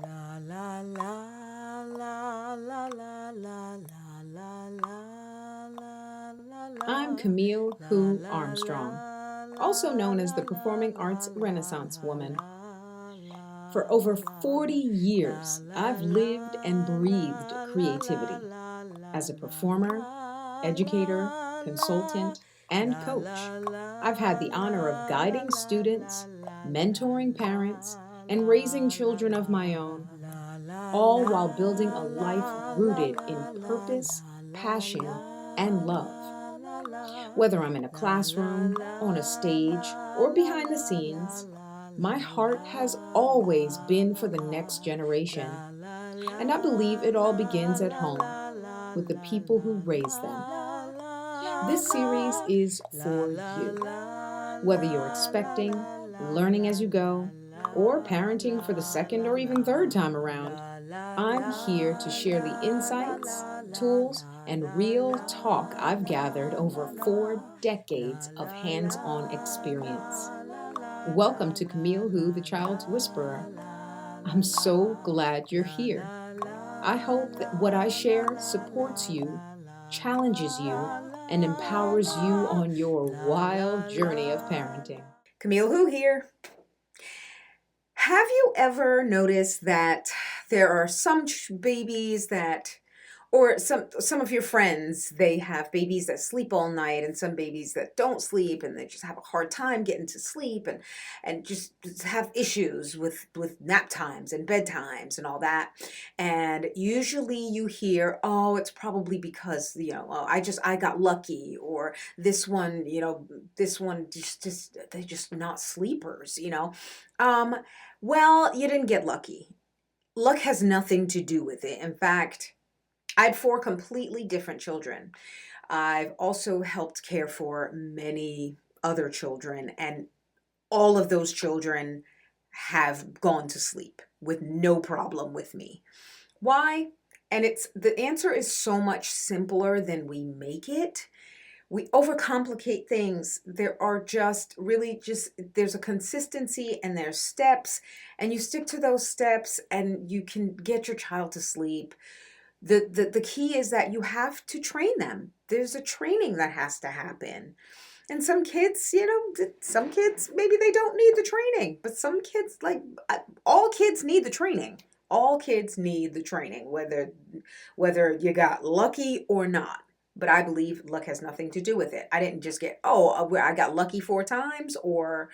La la la la la la la la la la la I'm la Camille la WHO la Armstrong, la also la known as la the la Performing la Arts la Renaissance la Woman. la For la over la 40 la years, la I've lived and breathed creativity as a performer, educator, consultant, and coach. I've had the honor of guiding students, mentoring parents, and raising children of my own, all while building a life rooted in purpose, passion, and love. Whether I'm in a classroom, on a stage, or behind the scenes, my heart has always been for the next generation. And I believe it all begins at home with the people who raise them. This series is for you. Whether you're expecting, learning as you go, or parenting for the second or even third time around, I'm here to share the insights, tools, and real talk I've gathered over 4 decades of hands on experience. Welcome to Camille Who, the Child's Whisperer. I'm so glad you're here. I hope that what I share supports you, challenges you, and empowers you on your wild journey of parenting. Camille Who here. Have you ever noticed that there are some babies that, or some of your friends, they have babies that sleep all night and some babies that don't sleep and they just have a hard time getting to sleep and just have issues with nap times and bedtimes and all that. And usually you hear, oh, it's probably because, well, I got lucky, or this one just they're just not sleepers. Um well, you didn't get lucky. Luck has nothing to do with it. In fact, I had 4 completely different children. I've also helped care for many other children, and all of those children have gone to sleep with no problem with me. Why? And it's the answer is so much simpler than we make it. We overcomplicate things. There are there's a consistency and there's steps, and you stick to those steps and you can get your child to sleep. The key is that you have to train them. There's a training that has to happen. And some kids maybe they don't need the training, but some kids, all kids need the training. All kids need the training, whether you got lucky or not. But I believe luck has nothing to do with it. I didn't just get, I got lucky 4 times, or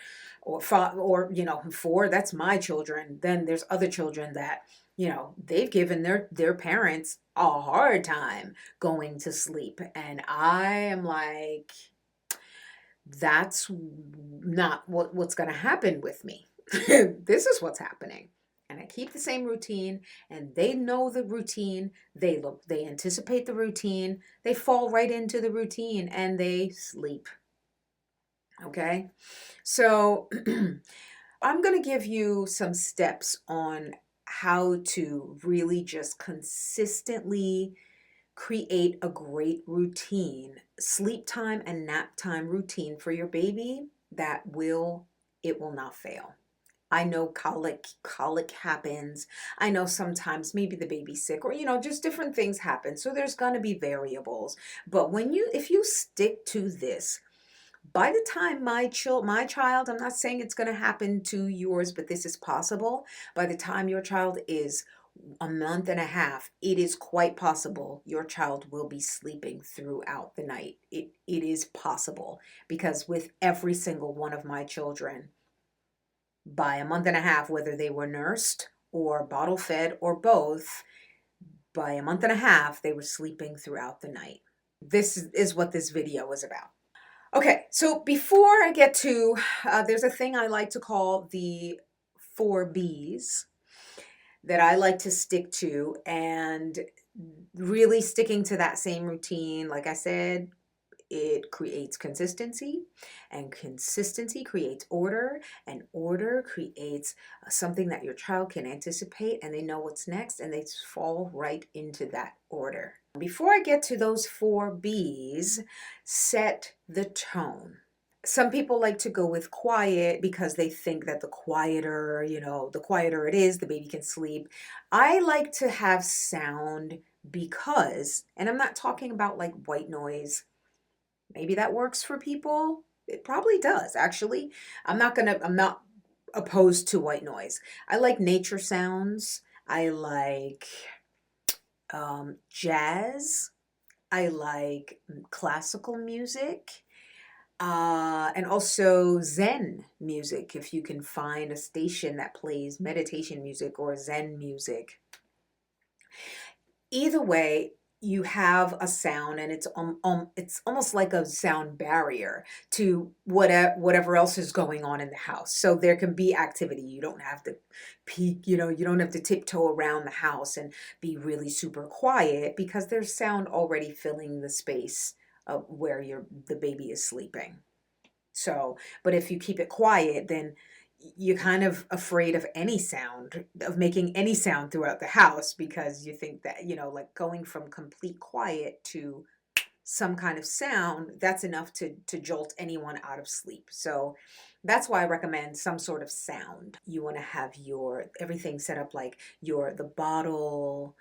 five, or four. That's my children. Then there's other children that they've given their parents a hard time going to sleep, and I am like, that's not what's going to happen with me. This is what's happening. And I keep the same routine, and they know the routine. They anticipate the routine. They fall right into the routine and they sleep. Okay? So I'm going to give you some steps on how to really just consistently create a great routine, sleep time and nap time routine for your baby it will not fail. I know colic happens. I know sometimes maybe the baby's sick, or just different things happen. So there's going to be variables. But if you stick to this, by the time my child, I'm not saying it's going to happen to yours, but this is possible. By the time your child is a month and a half, it is quite possible your child will be sleeping throughout the night. It is possible, because with every single one of my children, by a month and a half, whether they were nursed or bottle fed or both, by a month and a half, they were sleeping throughout the night. This is what this video is about. Okay, so before I get to, there's a thing I like to call the 4 Bs that I like to stick to, and really sticking to that same routine. Like I said, it creates consistency, and consistency creates order, and order creates something that your child can anticipate, and they know what's next, and they fall right into that order. Before I get to those 4 Bs, set the tone. Some people like to go with quiet because they think that the quieter it is, the baby can sleep. I like to have sound because, and I'm not talking about like white noise. Maybe that works for people. It probably does, actually. I'm not opposed to white noise. I like nature sounds. I like jazz. I like classical music. And also Zen music, if you can find a station that plays meditation music or Zen music. Either way, you have a sound, and it's almost like a sound barrier to whatever else is going on in the house. So there can be activity. You don't have to peek, you don't have to tiptoe around the house and be really super quiet because there's sound already filling the space of where the baby is sleeping. So, but if you keep it quiet, then you're kind of afraid of any sound, of making any sound throughout the house because you think that, like going from complete quiet to some kind of sound, that's enough to jolt anyone out of sleep. So that's why I recommend some sort of sound. You want to have your everything set up like the bottle,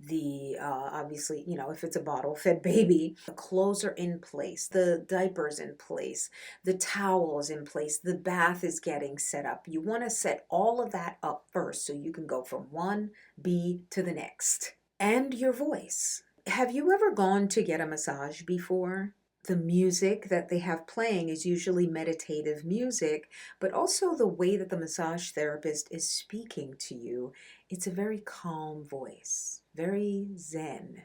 the obviously, if it's a bottle fed baby, the clothes are in place, the diapers in place, the towels in place, the bath is getting set up. You want to set all of that up first so you can go from one B to the next. And your voice. Have you ever gone to get a massage before? The music that they have playing is usually meditative music, but also the way that the massage therapist is speaking to you. It's a very calm voice, very zen.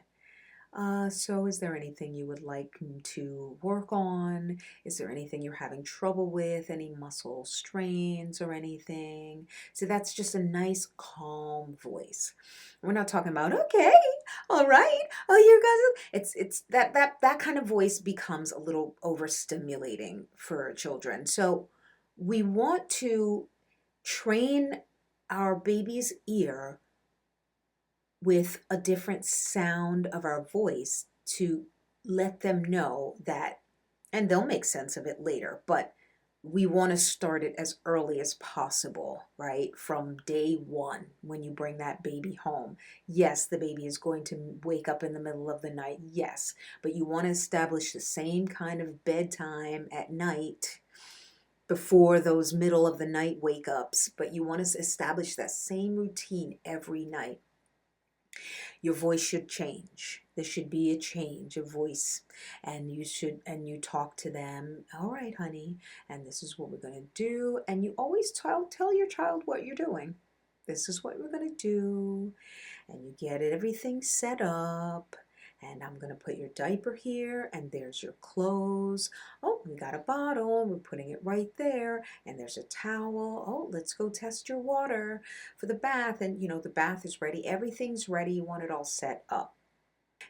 So is there anything you would like to work on? Is there anything you're having trouble with? Any muscle strains or anything? So that's just a nice calm voice. We're not talking about, okay, all right, oh, you guys, it's that kind of voice becomes a little overstimulating for children. So we want to train our baby's ear with a different sound of our voice to let them know that, and they'll make sense of it later, but we want to start it as early as possible, right? From day one, when you bring that baby home. Yes, the baby is going to wake up in the middle of the night, yes, but you want to establish the same kind of bedtime at night before those middle of the night wake ups, but you want to establish that same routine every night. Your voice should change. There should be a change of voice, and you talk to them, all right, honey, and this is what we're going to do. And you always tell your child what you're doing. This is what we're going to do. And you get everything set up. And I'm going to put your diaper here, and there's your clothes. Oh, we got a bottle. We're putting it right there. And there's a towel. Oh, let's go test your water for the bath. And, the bath is ready. Everything's ready. You want it all set up.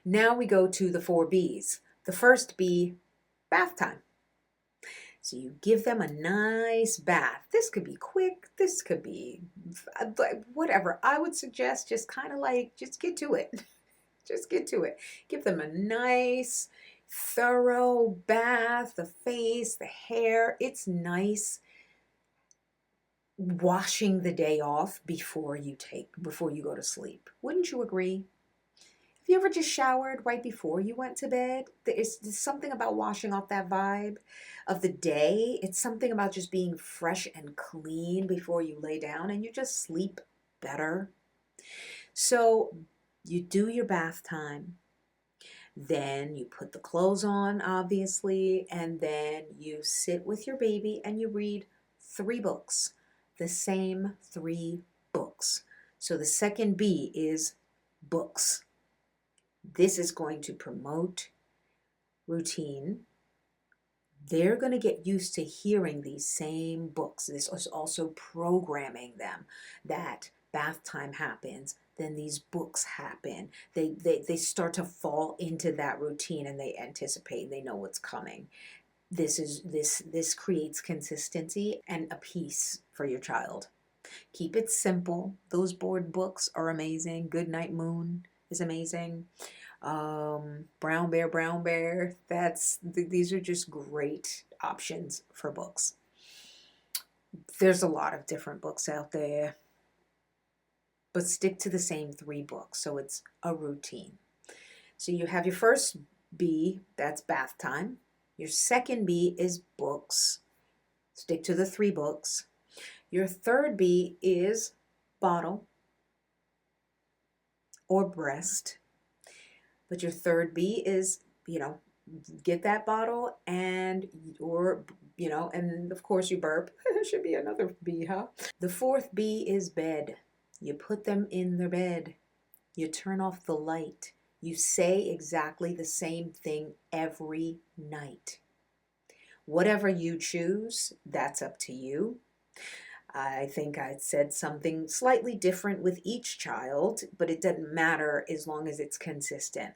Now we go to the 4 B's. The first B, bath time. So you give them a nice bath. This could be quick. This could be whatever. I would suggest just get to it. Just get to it. Give them a nice, thorough bath, the face, the hair. It's nice washing the day off before you go to sleep. Wouldn't you agree? Have you ever just showered right before you went to bed? There's something about washing off that vibe of the day. It's something about just being fresh and clean before you lay down, and you just sleep better. So you do your bath time, then you put the clothes on, obviously, and then you sit with your baby and you read 3 books, the same 3 books. So the second B is books. This is going to promote routine. They're going to get used to hearing these same books. This is also programming them that bath time happens, then these books happen. They start to fall into that routine, and they anticipate, they know what's coming. This creates consistency and a peace for your child. Keep it simple. Those board books are amazing. Good Night Moon is amazing. Brown Bear. These are just great options for books. There's a lot of different books out there, but stick to the same 3 books so it's a routine. So you have your first B, that's bath time. Your second B is books. Stick to the 3 books. Your third B is bottle or breast. But your third B is, get that bottle and and of course you burp. There should be another B, huh? The fourth B is bed. You put them in their bed. You turn off the light. You say exactly the same thing every night. Whatever you choose, that's up to you. I think I said something slightly different with each child, but it doesn't matter as long as it's consistent.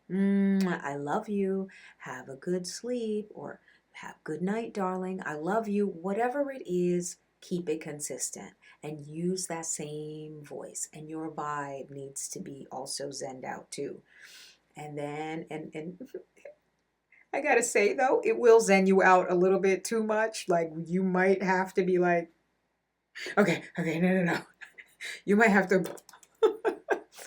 I love you. Have a good sleep, or have good night, darling. I love you. Whatever it is, keep it consistent and use that same voice. And your vibe needs to be also zenned out too. And then, and I gotta say though, it will zen you out a little bit too much. Like you might have to be like, okay, no. You might have to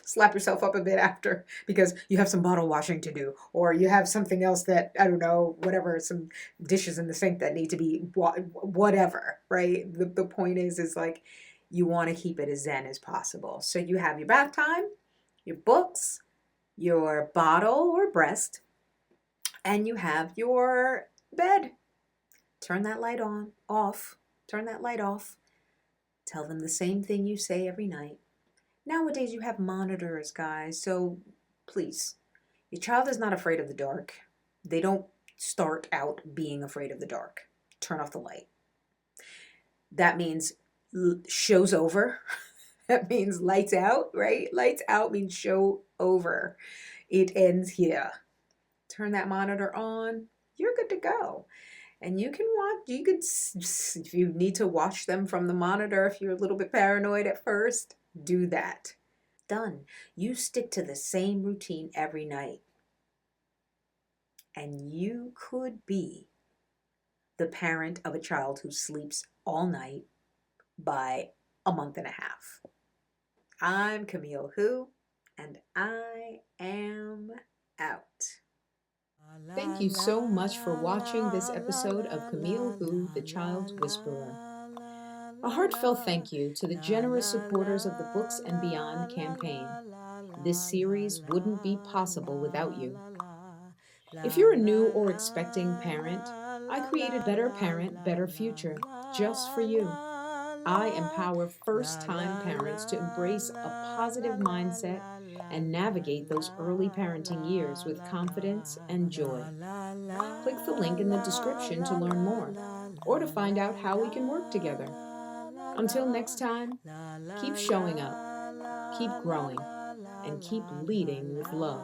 slap yourself up a bit after because you have some bottle washing to do, or you have something else that, I don't know, whatever, some dishes in the sink that need to be whatever, right? The point is like you want to keep it as zen as possible. So you have your bath time, your books, your bottle or breast, and you have your bed. Turn that light off. Turn that light off. Tell them the same thing you say every night. Nowadays you have monitors, guys, so please, your child is not afraid of the dark. They don't start out being afraid of the dark. Turn off the light. That means show's over. That means lights out, right? Lights out means show over. It ends here. Turn that monitor on. You're good to go. And you can watch, if you need to watch them from the monitor, if you're a little bit paranoid at first, do that. Done. You stick to the same routine every night. And you could be the parent of a child who sleeps all night by a month and a half. I'm Camille WHO, and I am out. Thank you so much for watching this episode of Camille WHO, the Child Whisperer. A heartfelt thank you to the generous supporters of the Books and Beyond campaign. This series wouldn't be possible without you. If you're a new or expecting parent, I created Better Parent, Better Future just for you. I empower first-time parents to embrace a positive mindset and navigate those early parenting years with confidence and joy. Click the link in the description to learn more or to find out how we can work together. Until next time, keep showing up, keep growing, and keep leading with love.